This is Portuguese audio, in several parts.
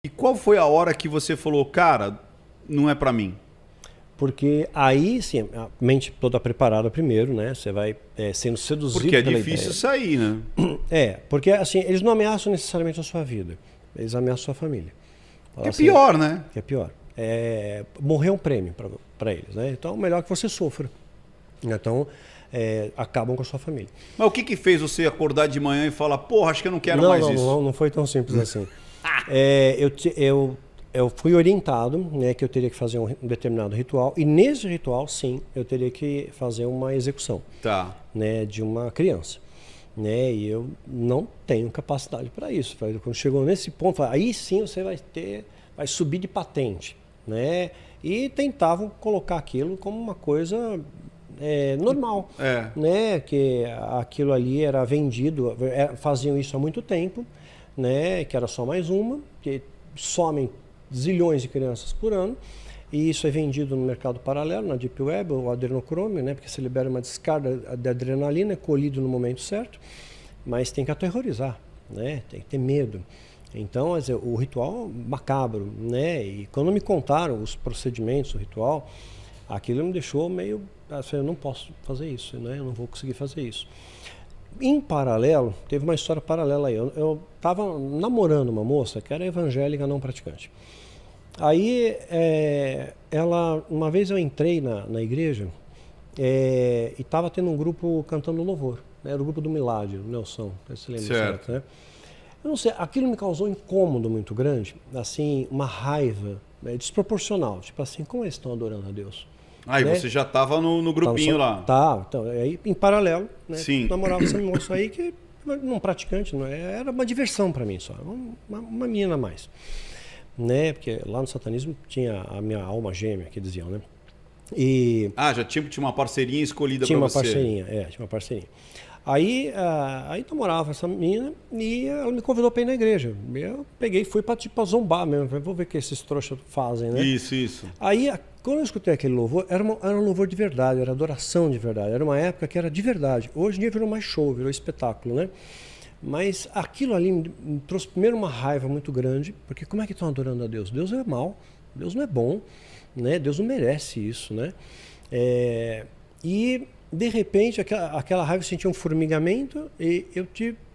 E qual foi a hora que você falou, cara, não é pra mim? Porque aí, sim, a mente toda preparada primeiro, né? Você vai sendo seduzido Porque é pela difícil ideia. sair, né? Porque assim, eles não ameaçam necessariamente a sua vida. Eles ameaçam a sua família. Que é Assim, pior, né? que é pior. Morrer é um prêmio para eles, né? Então, melhor que você sofra. Então, acabam com a sua família. Mas o que que fez você acordar de manhã e falar, porra, acho que eu não quero mais isso? Não foi tão simples assim. Eu fui orientado, né, que eu teria que fazer um determinado ritual, e nesse ritual, sim, eu teria que fazer uma execução, Tá. né, de uma criança. Né, e eu não tenho capacidade para isso. Quando chegou nesse ponto, aí sim você vai subir de patente. Né, e tentavam colocar aquilo como uma coisa normal. Né, que aquilo ali era vendido, faziam isso há muito tempo, né, que era só mais uma, que somem zilhões de crianças por ano, e isso é vendido no mercado paralelo, na Deep Web, o adrenocrome, né, porque se libera uma descarga de adrenalina, é colhido no momento certo, mas tem que aterrorizar, né, tem que ter medo. Então, o ritual macabro, né, e quando me contaram os procedimentos do ritual, aquilo me deixou meio, assim, eu não posso fazer isso, né, eu não vou conseguir fazer isso. Em paralelo, teve uma história paralela aí. Eu estava namorando uma moça que era evangélica não praticante. Aí, uma vez eu entrei na igreja e estava tendo um grupo cantando louvor. Né? Era o grupo do Miládio, do Nelson, você lembra certo, né? Eu não sei, aquilo me causou um incômodo muito grande, assim, uma raiva desproporcional. Tipo assim, como eles estão adorando a Deus? Aí você já estava no grupinho lá. Tá, então, aí em paralelo, né? Sim. Namorava essa moça aí que não praticante, não era uma diversão para mim só, uma menina a mais, né? Porque lá no satanismo tinha a minha alma gêmea, que diziam, né? E já tinha uma parceirinha escolhida para você. Tinha uma parceirinha. Aí namorava essa menina e ela me convidou para ir na igreja. Eu peguei e fui para zombar mesmo. Vou ver o que esses trouxas fazem, né? Isso. Aí, quando eu escutei aquele louvor, era um louvor de verdade, era adoração de verdade. Era uma época que era de verdade. Hoje em dia virou mais show, virou espetáculo, né? Mas aquilo ali me trouxe primeiro uma raiva muito grande, porque como é que estão adorando a Deus? Deus é mau, Deus não é bom, né? Deus não merece isso, né? E de repente aquela raiva, eu senti um formigamento e eu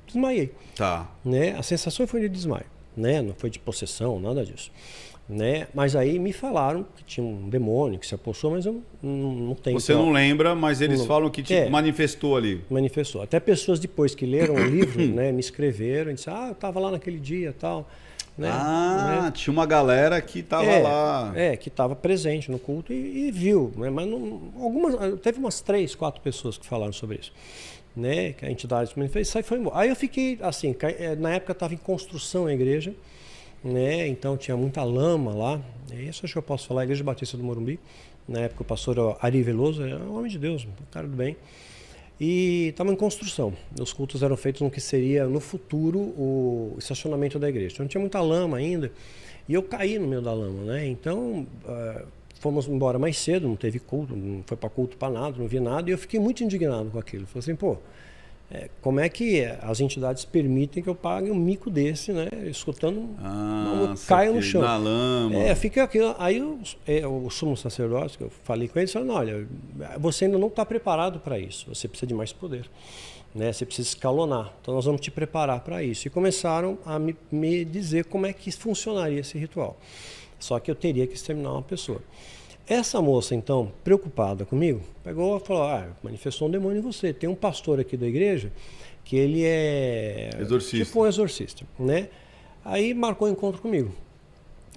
desmaiei. Tá. Né? A sensação foi de desmaio, né? Não foi de possessão, nada disso. Né? Mas aí me falaram que tinha um demônio que se apossou, mas eu não tenho. Você não lembra, mas eles falam que manifestou ali. Manifestou. Até pessoas depois que leram o livro, né, me escreveram e disseram, eu estava lá naquele dia e tal. Né? Tinha uma galera que estava lá. Que estava presente no culto e viu. Né? Mas teve umas 3, 4 pessoas que falaram sobre isso. Né? Que a entidade se manifestou e foi embora. Aí eu fiquei assim, na época estava em construção a igreja, né? Então tinha muita lama lá. Isso acho que eu posso falar, a Igreja Batista do Morumbi. Na época o pastor Ari Veloso, era um homem de Deus, um cara do bem. E estava em construção. Os cultos eram feitos no que seria, no futuro, o estacionamento da igreja. Então tinha muita lama ainda. E eu caí no meio da lama, né? Então fomos embora mais cedo, não teve culto, não foi para culto para nada, não vi nada. E eu fiquei muito indignado com aquilo. Falei assim, como é que as entidades permitem que eu pague um mico desse, né? Escutando caia no chão. Na lama. Fica aquilo. Aí o sumo sacerdote, que eu falei com ele, disse, olha, você ainda não está preparado para isso. Você precisa de mais poder. Né? Você precisa escalonar. Então nós vamos te preparar para isso. E começaram a me dizer como é que funcionaria esse ritual. Só que eu teria que exterminar uma pessoa. Essa moça, então, preocupada comigo, pegou e falou, manifestou um demônio em você. Tem um pastor aqui da igreja que ele é exorcista. Tipo um exorcista, né? Aí marcou um encontro comigo.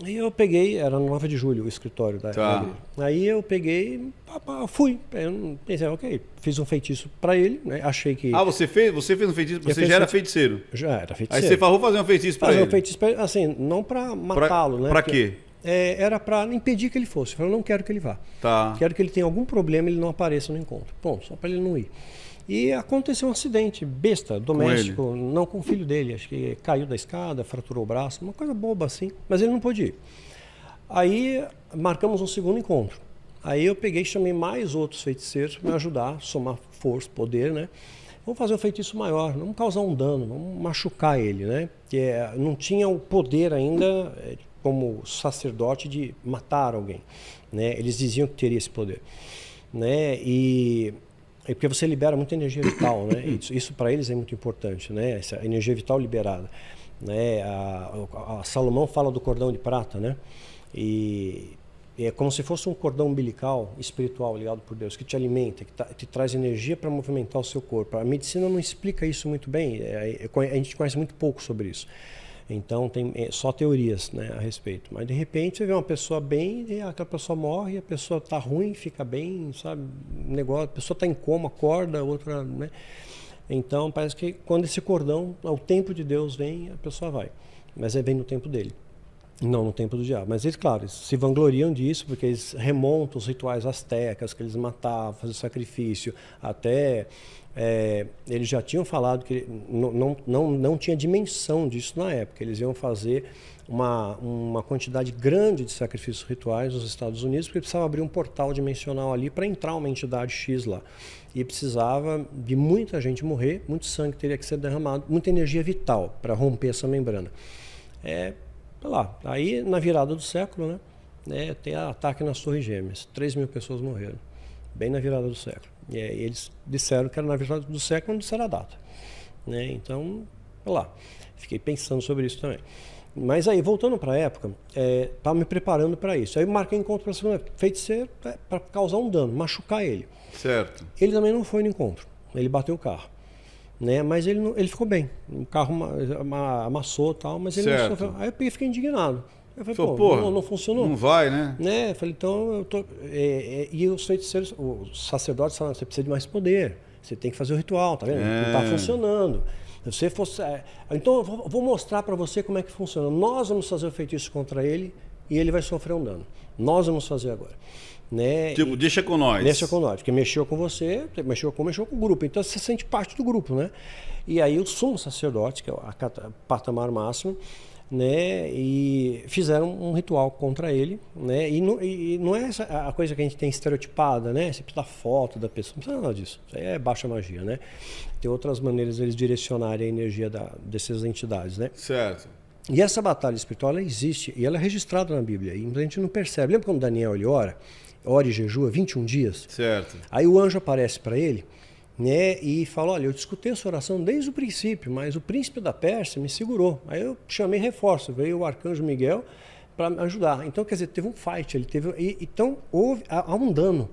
Aí eu peguei, era no 9 de julho o escritório da igreja. Aí eu peguei, fui. Eu pensei, ok, fiz um feitiço para ele, né? Achei que... você fez um feitiço? Você já era feiticeiro? Já era feiticeiro. Aí você falou fazer um feitiço para ele? Fazer um feitiço para ele, assim, não para matá-lo, né? Para quê? Era para impedir que ele fosse. Eu falei, não quero que ele vá. Quero que ele tenha algum problema e ele não apareça no encontro. Bom, só para ele não ir. E aconteceu um acidente besta, doméstico, não com o filho dele. Acho que caiu da escada, fraturou o braço, uma coisa boba assim. Mas ele não pôde ir. Aí marcamos um segundo encontro. Aí eu peguei e chamei mais outros feiticeiros para me ajudar, somar força, poder, né? vamos fazer um feitiço maior, vamos causar um dano, vamos machucar ele, né? Que não tinha o poder ainda, como sacerdote, de matar alguém, né? Eles diziam que teria esse poder, né? E porque você libera muita energia vital, né? Isso para eles é muito importante, né? Essa energia vital liberada, né? A Salomão fala do cordão de prata, né? E é como se fosse um cordão umbilical espiritual ligado por Deus, que te alimenta, que te traz energia para movimentar o seu corpo. A medicina não explica isso muito bem, a gente conhece muito pouco sobre isso. Então tem só teorias, né, a respeito. Mas de repente você vê uma pessoa bem, e aquela pessoa morre, a pessoa está ruim, fica bem, sabe? Negócio, a pessoa está em coma, acorda, outra, né? Então parece que quando esse cordão, o tempo de Deus vem, a pessoa vai. Mas vem no tempo dele. Não no tempo do diabo. Mas eles, claro, eles se vangloriam disso, porque eles remontam os rituais astecas, que eles matavam, faziam sacrifício. Até eles já tinham falado que não tinha dimensão disso na época. Eles iam fazer uma quantidade grande de sacrifícios rituais nos Estados Unidos, porque precisava abrir um portal dimensional ali para entrar uma entidade X lá. E precisava de muita gente morrer, muito sangue teria que ser derramado, muita energia vital para romper essa membrana. Lá. Aí, na virada do século, né, tem ataque nas Torres Gêmeas. 3.000 pessoas morreram, bem na virada do século. E aí eles disseram que era na virada do século, não disseram a data. Né? Então, lá. Fiquei pensando sobre isso também. Mas aí, voltando para a época, estava me preparando para isso. Aí marquei encontro para a segunda feiticeiro para causar um dano, machucar ele. Certo. Ele também não foi no encontro. Ele bateu o carro. Né? Mas ele ficou bem. O carro amassou e tal, mas ele não sofreu. Aí eu fiquei indignado. Eu falei, pô, não funcionou. Não vai, né? Eu falei, então eu tô. E os feiticeiros, os sacerdotes falaram, você precisa de mais poder. Você tem que fazer o ritual, tá vendo? Não está funcionando. Se você fosse. Então eu vou mostrar para você como é que funciona. Nós vamos fazer o feitiço contra ele e ele vai sofrer um dano. Nós vamos fazer agora. Né? Tipo, deixa com nós. Deixa com nós, porque mexeu com você, mexeu com o grupo, então você sente parte do grupo, né? E aí o sumo sacerdote, que é o patamar máximo, né? E fizeram um ritual contra ele, né? E não é essa a coisa que a gente tem estereotipada, né? Você precisa da foto da pessoa, não precisa nada disso. Isso aí é baixa magia, né? Tem outras maneiras de eles direcionarem a energia dessas entidades, né? Certo. E essa batalha espiritual, ela existe e ela é registrada na Bíblia, e a gente não percebe. Lembra quando Daniel ele ora e jejua 21 dias? Certo. Aí o anjo aparece para ele, né, e fala, olha, eu escutei a sua oração desde o princípio, mas o príncipe da Pérsia me segurou. Aí eu chamei reforço, veio o arcanjo Miguel para me ajudar. Então, quer dizer, teve um fight, então há um dano,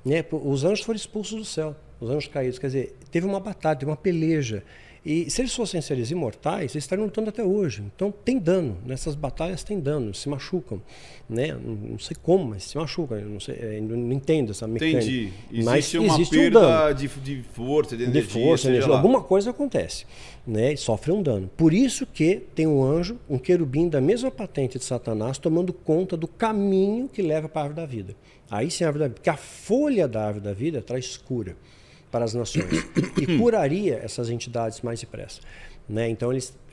né? Os anjos foram expulsos do céu, os anjos caídos, quer dizer, teve uma batalha, teve uma peleja. E se eles fossem seres imortais, eles estariam lutando até hoje. Então tem dano, nessas batalhas tem dano, se machucam. Né? Não sei como, mas se machucam. Não entendo essa mecânica. Entendi. Mas uma existe perda um dano. de força, de energia. De força, energia. Alguma coisa acontece. Né? E sofre um dano. Por isso que tem um anjo, um querubim da mesma patente de Satanás, tomando conta do caminho que leva para a árvore da vida. Aí sim a árvore da vida. Porque a folha da árvore da vida traz cura para as nações e curaria essas entidades mais depressa, né? Então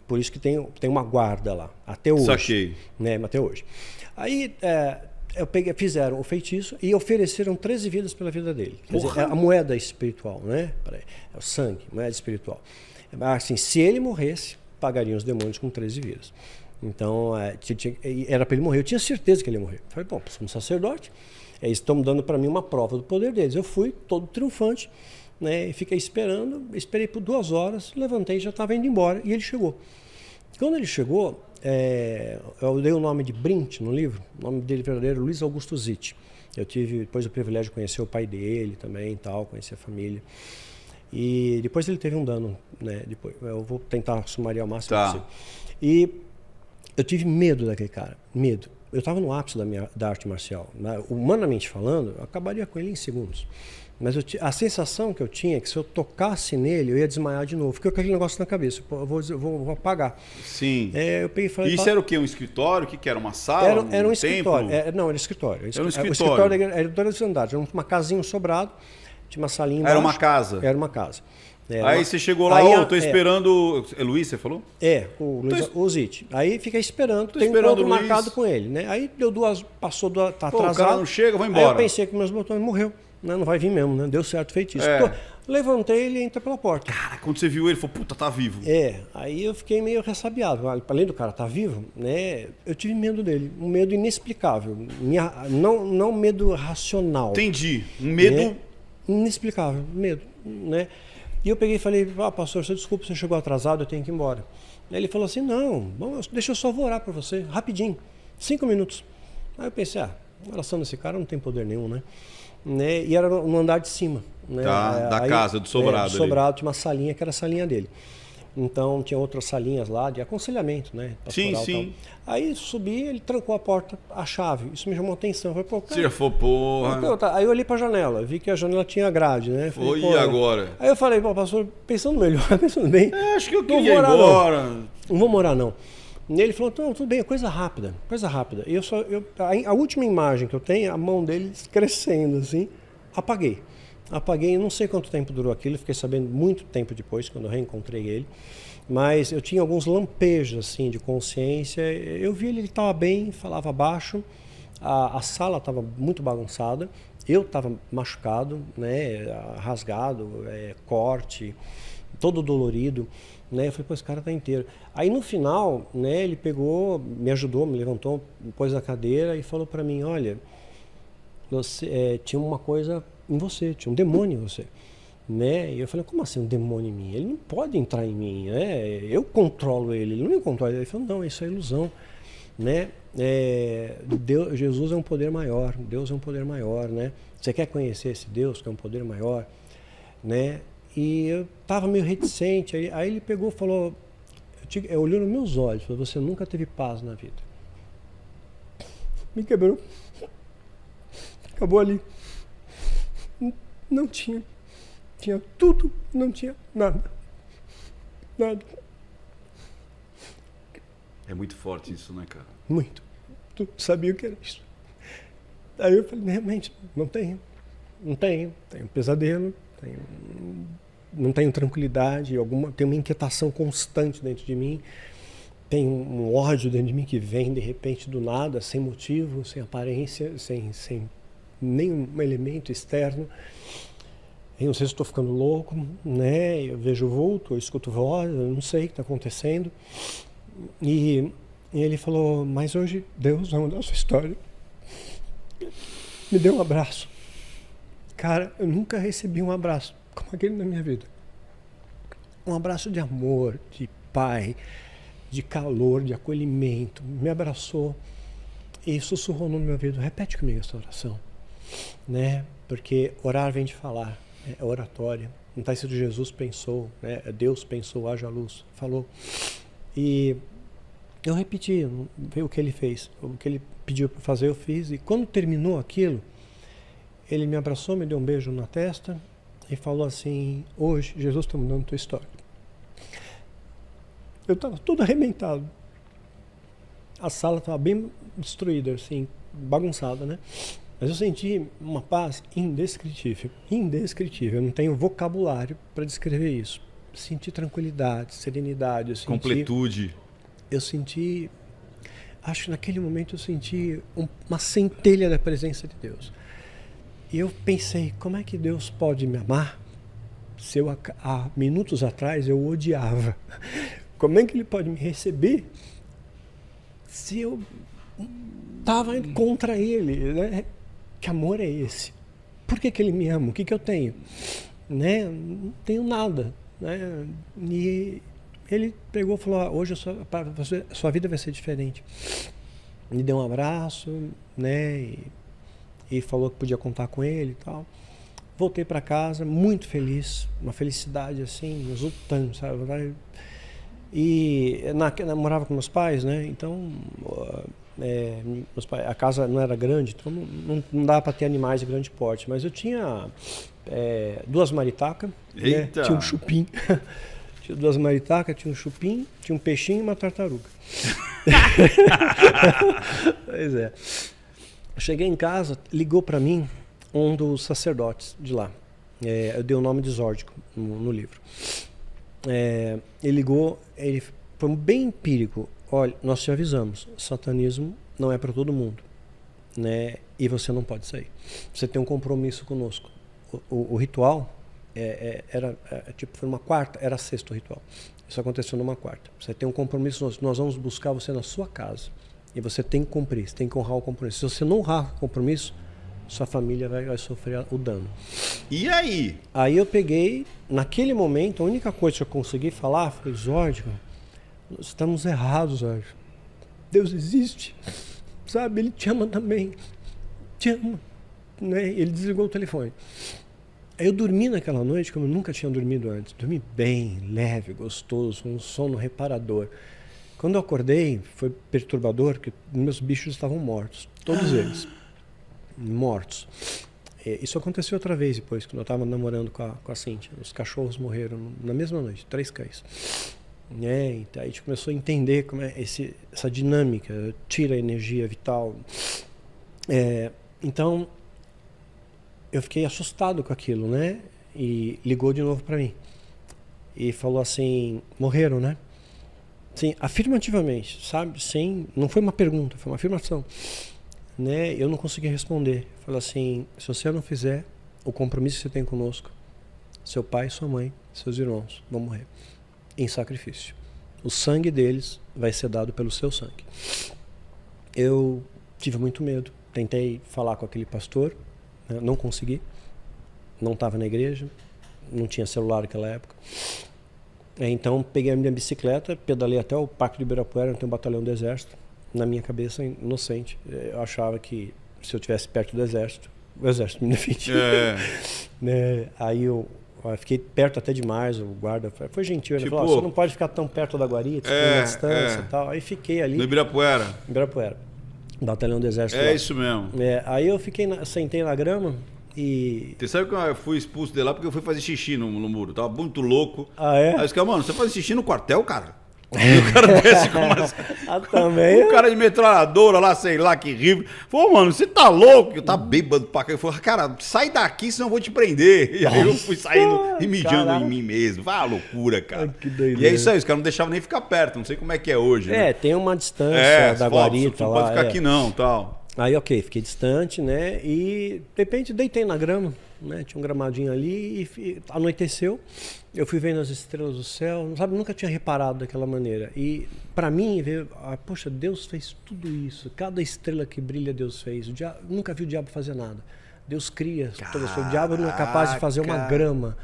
por isso que tem uma guarda lá até hoje. Saquei. Né? Até hoje. Aí fizeram o feitiço e ofereceram 13 vidas pela vida dele. Quer dizer, a moeda espiritual, né? É o sangue, moeda espiritual. Assim, se ele morresse, pagariam os demônios com 13 vidas. Então era para ele morrer. Eu tinha certeza que ele ia morrer. Falei, bom, somos sacerdote, eles estão dando para mim uma prova do poder deles. Eu fui todo triunfante. Né, e fiquei esperei por 2 horas, levantei e já estava indo embora, e ele chegou. Quando ele chegou, eu dei o nome de Brint no livro, o nome dele verdadeiro, Luiz Augusto Zitt. Eu tive depois o privilégio de conhecer o pai dele também, conhecer a família. E depois ele teve um dano, né, depois, eu vou tentar sumariar o máximo possível. E eu tive medo daquele cara, medo. Eu estava no ápice da arte marcial. Humanamente falando, eu acabaria com ele em segundos. Mas a sensação que eu tinha é que se eu tocasse nele, eu ia desmaiar de novo. Fiquei com aquele negócio na cabeça, eu vou apagar. Sim. Eu peguei e falei, isso era o quê? Um escritório? O que era? Uma sala? Era um escritório. Não, era escritório. Era um escritório. O escritório era 2 andares. Era uma casinha, um sobrado. Tinha uma salinha embaixo. Era uma casa? Era uma casa. Aí você chegou lá, tô esperando... É Luiz, você falou? O Zitt. Aí fiquei esperando, tem um encontro marcado com ele. Né? Aí deu 2, passou, tá atrasado. O cara não chega, vou embora. Aí eu pensei que meus botões morreu. Não vai vir mesmo, né? Deu certo feitiço. Levantei, ele entra pela porta. Cara, quando você viu ele, falou, puta, tá vivo. Aí eu fiquei meio ressabiado. Além do cara estar vivo, né, eu tive medo dele, um medo inexplicável. Não medo racional. Entendi. Um medo... Né? Inexplicável, medo, né? E eu peguei e falei, pastor, desculpa, você chegou atrasado, eu tenho que ir embora. Aí ele falou assim, não, deixa eu só orar por você, rapidinho, 5 minutos. Aí eu pensei, a oração desse cara não tem poder nenhum, né? E era no andar de cima. Né? Da casa, do sobrado. Do sobrado, tinha uma salinha que era a salinha dele. Então tinha outras salinhas lá de aconselhamento, né? Sim, sim. Aí subi, ele trancou a porta, a chave. Isso me chamou a atenção. Eu falei, pô, cara, você já foi, porra. Aí eu olhei pra janela, vi que a janela tinha grade, né? Falei, e agora? Aí eu falei, pastor, pensando melhor, pensando bem. Acho que eu queria ir embora. Não vou morar, não. E ele falou, não, tudo bem, é coisa rápida, coisa rápida. E a última imagem que eu tenho, a mão dele crescendo assim, apaguei, não sei quanto tempo durou aquilo, fiquei sabendo muito tempo depois, quando eu reencontrei ele, mas eu tinha alguns lampejos assim de consciência, eu vi ele estava bem, falava baixo, a sala estava muito bagunçada, eu estava machucado, né, rasgado, corte, todo dolorido, né, eu falei, pô, esse cara tá inteiro. Aí no final, né, ele pegou, me ajudou, me levantou, me pôs na cadeira e falou para mim, olha, você tinha uma coisa em você, tinha um demônio em você, né? E eu falei, como assim um demônio em mim? Ele não pode entrar em mim, né? Eu controlo ele, ele não me controla. Ele falou, não, isso é ilusão, né? Jesus é um poder maior, Deus é um poder maior, né? Você quer conhecer esse Deus que é um poder maior, né? E eu estava meio reticente, aí ele pegou e falou, olhou nos meus olhos, falou, você nunca teve paz na vida. Me quebrou. Acabou ali. Não tinha. Tinha tudo, não tinha nada. Nada. É muito forte isso, né, cara? Muito. Tu sabia o que era isso. Aí eu falei, realmente, não tenho. Tenho pesadelo, não tenho tranquilidade, tenho uma inquietação constante dentro de mim, tenho um ódio dentro de mim que vem de repente do nada, sem motivo, sem aparência, sem nenhum elemento externo. Eu não sei se estou ficando louco, né? Eu vejo vulto, eu escuto voz, eu não sei o que está acontecendo. E ele falou, mas hoje Deus vai mudar a sua história. Me deu um abraço. Cara, eu nunca recebi um abraço como aquele na minha vida. Um abraço de amor, de pai, de calor, de acolhimento. Me abraçou e sussurrou no meu ouvido, repete comigo essa oração, né? Porque orar vem de falar, é oratória. Não está escrito Jesus pensou, né? Deus pensou, haja luz, falou. E eu repeti o que ele fez, o que ele pediu para fazer eu fiz. E quando terminou aquilo, ele me abraçou, me deu um beijo na testa e falou assim, hoje Jesus está mudando a tua história. Eu estava todo arrebentado. A sala estava bem destruída, assim, bagunçada, né? Mas eu senti uma paz indescritível, indescritível. Eu não tenho vocabulário para descrever isso. Senti tranquilidade, serenidade. Completude. Eu senti, acho que naquele momento eu senti uma centelha da presença de Deus. E eu pensei, como é que Deus pode me amar se eu há minutos atrás eu o odiava? Como é que Ele pode me receber se eu estava contra Ele, né? Que amor é esse? Por que Ele me ama? O que eu tenho? Né? Não tenho nada. Né? E Ele pegou e falou, hoje a sua vida vai ser diferente. Me deu um abraço, né? E falou que podia contar com ele e tal. Voltei para casa muito feliz, uma felicidade assim, exultante, sabe? E morava com meus pais, né? Então meus pais, a casa não era grande, então não dava para ter animais de grande porte, mas eu tinha 2 maritacas, né? Tinha um chupim. Tinha 2 maritacas, tinha um chupim, tinha um peixinho e uma tartaruga. Pois é. Cheguei em casa, ligou para mim um dos sacerdotes de lá. Eu dei o nome de Zórdico no livro. Ele ligou, ele foi bem empírico. Olha, nós te avisamos, satanismo não é para todo mundo, né? E você não pode sair. Você tem um compromisso conosco. O ritual Tipo, foi uma quarta, era sexto o ritual. Isso aconteceu numa quarta. Você tem um compromisso, nós vamos buscar você na sua casa. E você tem que cumprir, você tem que honrar o compromisso. Se você não honrar o compromisso, sua família vai sofrer o dano. E aí? Aí eu peguei, naquele momento, a única coisa que eu consegui falar foi: Zord, nós estamos errados, Zord. Deus existe, sabe? Ele te ama também. Te ama. Né? Ele desligou o telefone. Aí eu dormi naquela noite como eu nunca tinha dormido antes. Dormi bem, leve, gostoso, um sono reparador. Quando eu acordei, foi perturbador, porque meus bichos estavam mortos. Todos eles. Mortos. Isso aconteceu outra vez depois, quando eu estava namorando com a Cíntia. Os cachorros morreram na mesma noite, 3 cães. Então a gente começou a entender como é essa dinâmica, tira a energia vital. Então, eu fiquei assustado com aquilo, né? E ligou de novo para mim. E falou assim: morreram, né? Sim, afirmativamente, sabe? Não foi uma pergunta, foi uma afirmação. Né? Eu não consegui responder. Falei assim: se você não fizer o compromisso que você tem conosco, seu pai, sua mãe, seus irmãos vão morrer em sacrifício. O sangue deles vai ser dado pelo seu sangue. Eu tive muito medo. Tentei falar com aquele pastor, né? Não consegui. Não estava na igreja, não tinha celular naquela época. Então peguei a minha bicicleta, pedalei até o Parque de Ibirapuera, onde tem um batalhão do exército. Na minha cabeça, inocente, eu achava que se eu estivesse perto do exército, o exército me defendia. Né? Aí eu fiquei perto até demais, o guarda foi gentil, ele falou: você não pode ficar tão perto da guarita, você tem uma distância e tal. Aí fiquei ali. No Ibirapuera? Ibirapuera, batalhão do exército. Isso mesmo. Aí eu sentei na grama e... Você sabe que eu fui expulso de lá porque eu fui fazer xixi no muro, tava muito louco. É? Aí os caras: mano, você faz xixi no quartel, cara? E o cara desce com umas... também? O cara de metralhadora lá, sei lá, que rifle. Falou: mano, você tá louco? Eu tava bêbado pra cá. Eu falei: cara, sai daqui, senão eu vou te prender. E aí eu fui saindo e mijando em mim mesmo. Vai, loucura, cara. Que doideira. E é isso aí, os caras não deixavam nem ficar perto. Não sei como é que é hoje, né? Tem uma distância da guarita lá. Não pode ficar aqui não, tal. Aí, ok, fiquei distante, né? E, de repente, deitei na grama, né? Tinha um gramadinho ali e anoiteceu. Eu fui vendo as estrelas do céu, sabe? Nunca tinha reparado daquela maneira. E, para mim, veio, poxa, Deus fez tudo isso. Cada estrela que brilha, Deus fez. Nunca vi o diabo fazer nada. Deus cria todas as coisas. O diabo não é capaz de fazer uma grama.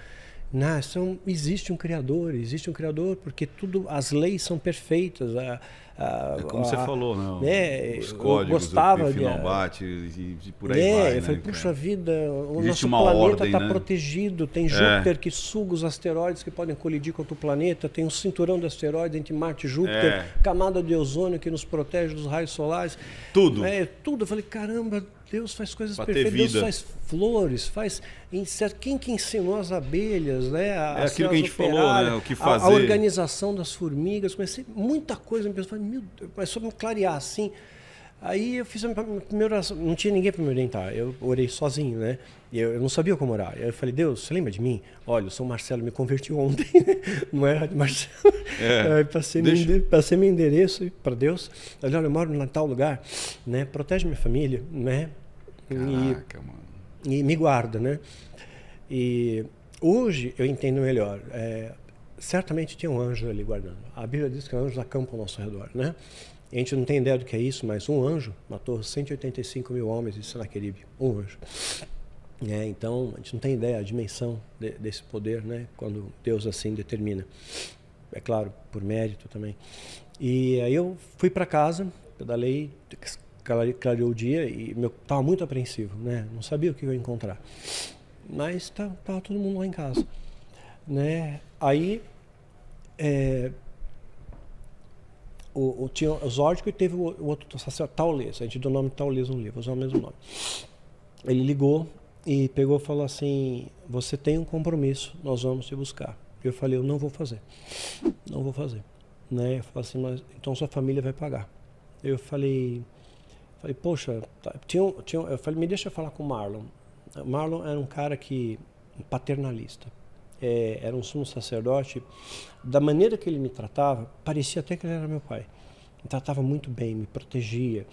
Não, existe um Criador porque as leis são perfeitas. Como você falou, né? Os códigos, o que não bate e por aí vai. Eu falei: puxa vida, o existe nosso planeta está né? protegido. Tem Júpiter que suga os asteroides que podem colidir contra o planeta. Tem um cinturão de asteroides entre Marte e Júpiter. Camada de ozônio que nos protege dos raios solares. Tudo. Tudo. Eu falei: caramba, Deus faz coisas pra perfeitas. Deus faz flores, faz insetos. Quem que ensinou as abelhas, né? Aquilo que a gente falou, né? O que fazer. A organização das formigas. Comecei muita coisa. Meu Deus, começou a me clarear assim. Aí eu fiz a minha primeira oração. Não tinha ninguém para me orientar. Eu orei sozinho, né? E eu não sabia como orar. Eu falei: Deus, você lembra de mim? Olha, o São Marcelo me convertiu ontem. Não era de Marcelo. Passei meu endereço para Deus. Olha, eu moro em tal lugar, né? Protege minha família, né? Caraca, mano. E me guarda, né? E hoje eu entendo melhor. Certamente tinha um anjo ali guardando. A Bíblia diz que anjos acampam ao nosso redor, né? A gente não tem ideia do que é isso, mas um anjo matou 185 mil homens em Senaqueribe. Um anjo. Então, a gente não tem ideia da dimensão desse poder, né? Quando Deus assim determina. É claro, por mérito também. E aí eu fui para casa, pedalei, clareou o dia e estava muito apreensivo, né? Não sabia o que eu ia encontrar. Mas estava todo mundo lá em casa, né? Aí tinha o Zórdiko e teve o outro sacerdote, Taulês. A gente deu o nome Taulês no livro, vou usar o mesmo nome. Ele ligou e pegou e falou assim: você tem um compromisso, nós vamos te buscar. Eu falei: eu não vou fazer. Não vou fazer. Né? Eu falei assim: mas então sua família vai pagar. Eu falei, poxa, eu falei: me deixa eu falar com o Marlon. O Marlon era um cara paternalista. Era um sumo sacerdote. Da maneira que ele me tratava, parecia até que ele era meu pai. Me tratava muito bem, me protegia.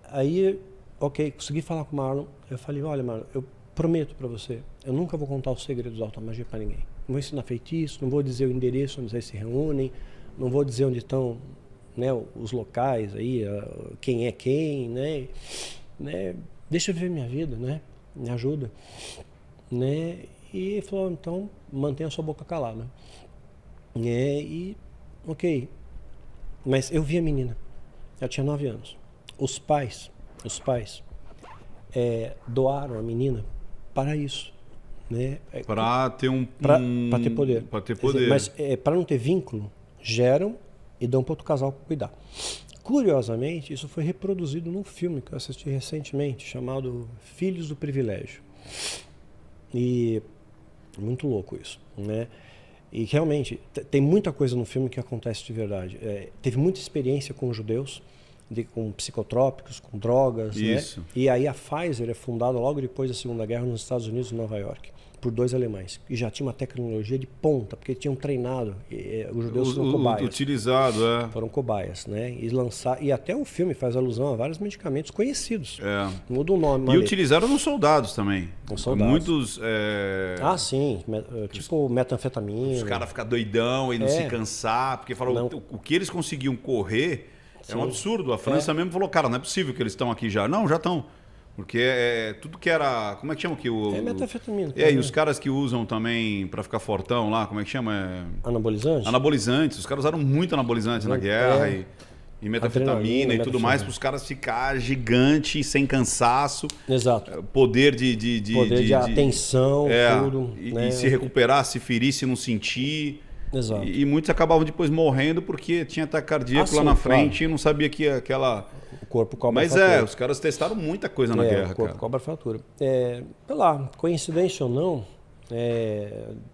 Aí, ok, consegui falar com o Marlon. Eu falei: olha, Marlon, prometo para você, eu nunca vou contar os segredos da alta magia para ninguém. Não vou ensinar feitiço, não vou dizer o endereço onde vocês se reúnem, não vou dizer onde estão, né, os locais aí, quem é quem, né? Deixa eu viver minha vida, né? Me ajuda, né? E ele falou, então mantenha a sua boca calada. Ok. Mas eu vi a menina, ela tinha 9 anos. Os pais doaram a menina para isso, né? Para ter para ter poder. Para ter poder. Mas para não ter vínculo, geram e dão para outro casal cuidar. Curiosamente, isso foi reproduzido num filme que eu assisti recentemente, chamado Filhos do Privilégio. E muito louco isso, né? E realmente, tem muita coisa no filme que acontece de verdade. Teve muita experiência com judeus, com psicotrópicos, com drogas, isso. Né? E aí a Pfizer é fundada logo depois da Segunda Guerra nos Estados Unidos, em Nova York, por 2 alemães. E já tinha uma tecnologia de ponta, porque tinham treinado. Os judeus foram cobaias. Utilizado, Foram cobaias, né? E até o filme faz alusão a vários medicamentos conhecidos. Muda o nome. E utilizaram nos soldados também. Nos soldados. Muitos... sim. Tipo metanfetamina. Os caras ficam doidão e não se cansar, porque falam, o que eles conseguiam correr é um absurdo. A França mesmo falou, cara, não é possível que eles estão aqui já. Não, já estão. Porque tudo que era... Como é que chama aqui? Metanfetamina. E os caras que usam também pra ficar fortão lá, como é que chama? Anabolizantes? Anabolizantes. Os caras usaram muito anabolizantes na guerra e metanfetamina e tudo mais, para os caras ficar gigante, sem cansaço. Exato. Poder de atenção, tudo. E se recuperar, se ferir, se não sentir. Exato. E muitos acabavam depois morrendo porque tinha ataque cardíaco lá na frente e não sabia que aquela... O corpo cobra Mas fratura. os caras testaram muita coisa na guerra, o corpo cobra fratura. Sei lá, coincidência ou não,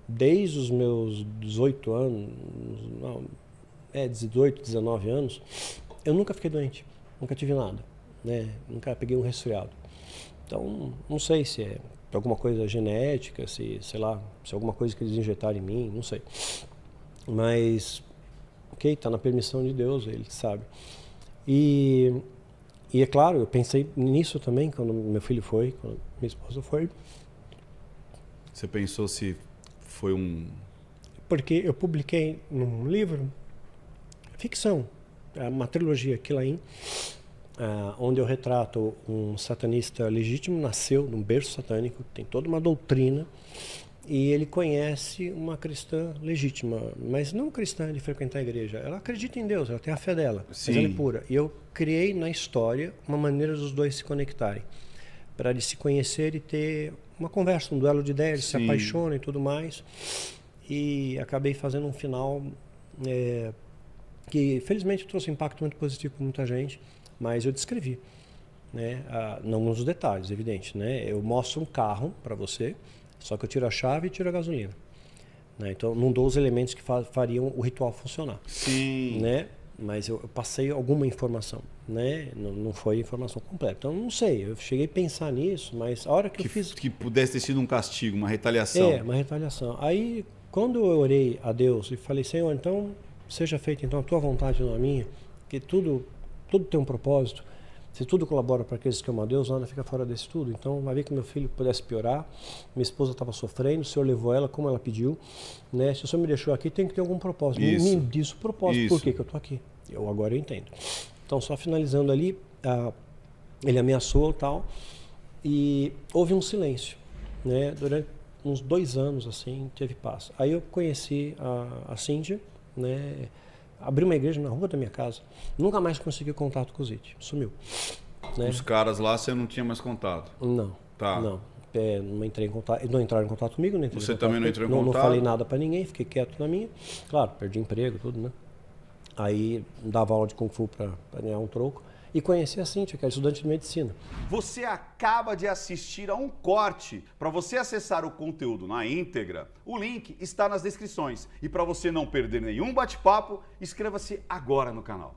desde os meus 18 anos, 18, 19 anos, eu nunca fiquei doente, nunca tive nada, né? Nunca peguei um resfriado. Então, não sei se é alguma coisa genética, se é alguma coisa que eles injetaram em mim, não sei. Mas, tá na permissão de Deus, ele sabe. E é claro, eu pensei nisso também quando meu filho foi, quando minha esposa foi. Você pensou se foi Porque eu publiquei num livro, ficção, uma trilogia, Quilaim, onde eu retrato um satanista legítimo, nasceu num berço satânico, tem toda uma doutrina, e ele conhece uma cristã legítima, mas não cristã de frequentar a igreja. Ela acredita em Deus, ela tem a fé dela, Sim. mas ela é pura. E eu criei na história uma maneira dos dois se conectarem, para eles se conhecerem e ter uma conversa, um duelo de ideias, eles se apaixonam e tudo mais. E acabei fazendo um final que felizmente trouxe um impacto muito positivo para muita gente, mas eu descrevi, né? Não nos detalhes, evidente, né? Eu mostro um carro para você, só que eu tiro a chave e tiro a gasolina, né? Então não dou os elementos que fariam o ritual funcionar. Sim. Né? Mas eu passei alguma informação, né? Não foi informação completa. Então não sei, eu cheguei a pensar nisso, mas a hora que eu fiz... Que pudesse ter sido um castigo, uma retaliação. Uma retaliação. Aí, quando eu orei a Deus e falei, Senhor, então seja feita então a tua vontade, não a minha, que tudo tem um propósito. Se tudo colabora para aqueles que amam a Deus, nada fica fora desse tudo. Então, vai ver que meu filho pudesse piorar, minha esposa estava sofrendo, o Senhor levou ela como ela pediu, né? Se o Senhor me deixou aqui, tem que ter algum propósito. Me diz o propósito, por que eu estou aqui. Agora eu entendo. Então, só finalizando ali, ele ameaçou e tal, e houve um silêncio, né? Durante uns 2 anos, assim, teve paz. Aí eu conheci a Cíntia, né? Abri uma igreja na rua da minha casa. Nunca mais consegui contato com o Zite. Sumiu. Né? Os caras lá você não tinha mais contato? Não. Tá. Não. Não entrei em contato, não entraram em contato comigo, nem Você também não entrou em contato? Não falei nada para ninguém, fiquei quieto na minha. Claro, perdi emprego, tudo, né? Aí dava aula de Kung Fu para ganhar um troco. E conheci a Cíntia, que é estudante de medicina. Você acaba de assistir a um corte. Para você acessar o conteúdo na íntegra, o link está nas descrições. E para você não perder nenhum bate-papo, inscreva-se agora no canal.